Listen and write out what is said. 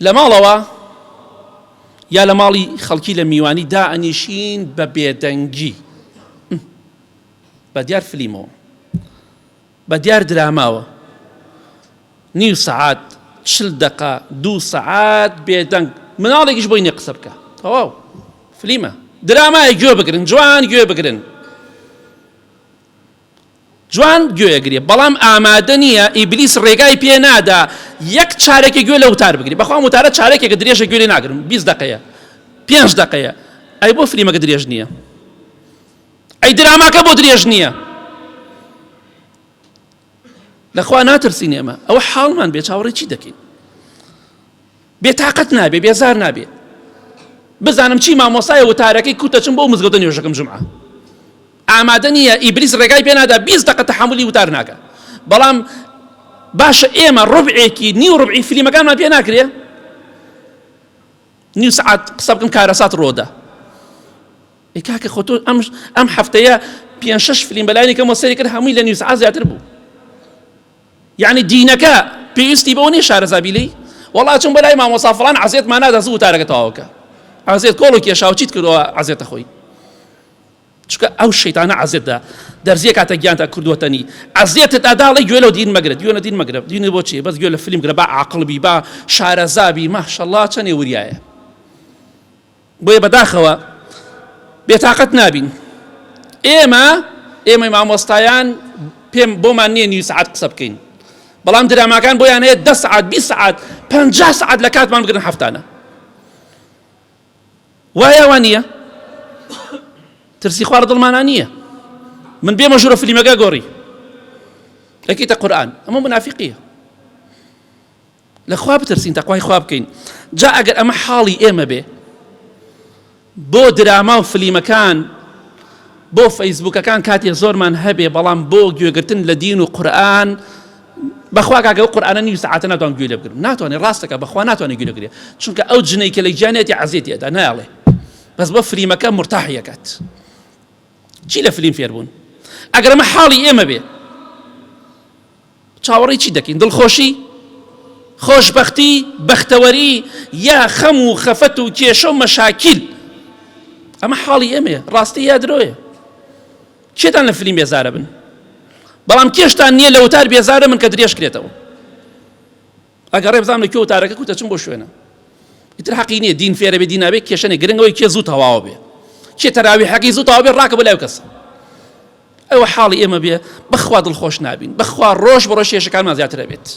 لە ماڵەوە یا لە ماڵی خەڵکی لە میوانی دائەنیشین بە بێدەنگی، بە دیار فلیمەوە، بە دیار دراماوە، نیو سەعات، 40 دقە، 2 سەعات بێدەنگ، مناڵێکیش بۆی نێ قسە بکە، تەواو فلیمە، درامایە، گوێ بگرن، جوان گوێ بگرن، جوان گوێگرێ، بەڵام ئامادە نییە ئیبلیس ڕێگای پێ نادا یەک چارێکی گوێ لە وتار بگری. بەخوا وتارە چارێکێکە درێژە گوێ لێ ناگرم، 20 دقەیە، 5 دقەیە، ئەی بۆ فلیمەکە درێژ نییە، ئەی دراماکە بۆ درێژ نییە. لەخوا ناترسین ئێمە، ئەوە حاڵمان بێ چاوەڕێی چی دەکەین، بێتاقەت نابێ، بێزار نابێ، بزانم چی مامۆسایە وتارەکەی کوتەچم بۆ مزگەوتە نوێژەکەم جومعە، ئامادە نییە، ئیبلیس ڕێگای پێ نادا 20 دقە تەحمولی وتار ناکە. بەڵام باشە ئێمە ڕوبعێکی نیو ڕوبعی فلیمەکانمان پێ ناکرێ، نیو سەعات قسە بکەم کارەسات ڕۆدا. ئەی کاکە خۆ تۆ ئەم هەفتەیە 5-6 فلیم بەلایەنی کەمەوە سەری کرد، هەمووی لە نیو سەعات زیاتر بوو. یعنی دینەکە پێویستی بەوە نییە شارەزابی لێی، وەڵا چون بەلای مامۆسا فڵان عەزیەتمان نادا زوو وتارەکە تەواوکە، عەزیەت کۆڵ و کێشاو چیت کردەوە عەزیەتە خۆی، چونکە ئەو شەیتانە عەزیەتدا دەرزیە کاتە گیانتە کردووەتەنی، عەزیەتت ئەداڵی گوێ لەو دین مەگرە، گوێ لە دین مەگرە، دینی بۆ چی؟ بەس گوێ لە فلیم گرە، با عاقڵبی، با شارەزابی، ماشەڵڵا چەندێ وریایە. بۆیە بەداخەوە بێتاقەت نابین. ئێمە مامۆستایان پێم بۆمان نییە نیو سەعات قسە بکەین، بەڵام دراماکان بۆیان هەیە 10 سەعات، 20 سەعات، 50 سەعات لە کاتمان بگرن هەفتانە. وایە وان نییە؟ ترسی خوار دڵمانە نییە، من بێمە ژوورە فلیمەکە گۆڕی ئەکەیتە قورئان، ئەمە منافقیە. لەخوا بترسین، تەقوای خوا بکەین. جا ئەگەر ئەمە حاڵی ئێمە بێ، بۆ دراما و فلیمەکان، بۆ فەیسبووکەکان کاتێک زۆرمان هەبێ، بەڵام بۆ گوێگرتن لە دین و قورئان، بەخوا کاکە ئەو قورئانە نیو سەعاتە ناتوان گوێ لێ بگرم، ناتوانێت، ڕاستەکە بەخوا ناتوانێت گوێ لێ، چونکە ئەو جنەی کە لە گیانێتی عەزیەتی ئەدا نایڵێ، بەس بۆ فلیمەکە مرتاحیەکات. چی لە فلیم فێر بوون؟ ئەگەر ئەمە حاڵی ئێمە بێ، چاوەڕێی چی دەکەین؟ دڵخۆشی، خۆشبەختی، بەختەوەری، یا خەم و خەفەت و کێشە و مەشاکیل؟ ئەمە حاڵی ئێمەیە، ڕاستی یا درۆیە. کێتان لە فلیم بێزارە بن؟ بەڵام کێشتان نییە لە وتار بێزارە من کە درێژ کرێتەوە. ئەگەر ڕێ بزانم لە کوێ وتارەکە کوتەچم بۆ شوێنە، ئیتر حەقی نییە دین فێرە بێ، دین نابێ، کێشەنێ گرنگەوەی کێ زوو تەواوە بێ، کێ تەراویحەکەی زوو تەواو بێ، ڕاکە بۆ لای کەسە. ئەوە حاڵی ئێمە بێ، بەخوا دڵخۆش نابین، بەخوا ڕۆژ بە ڕۆژ کێشەکانمان زیاترە بێت.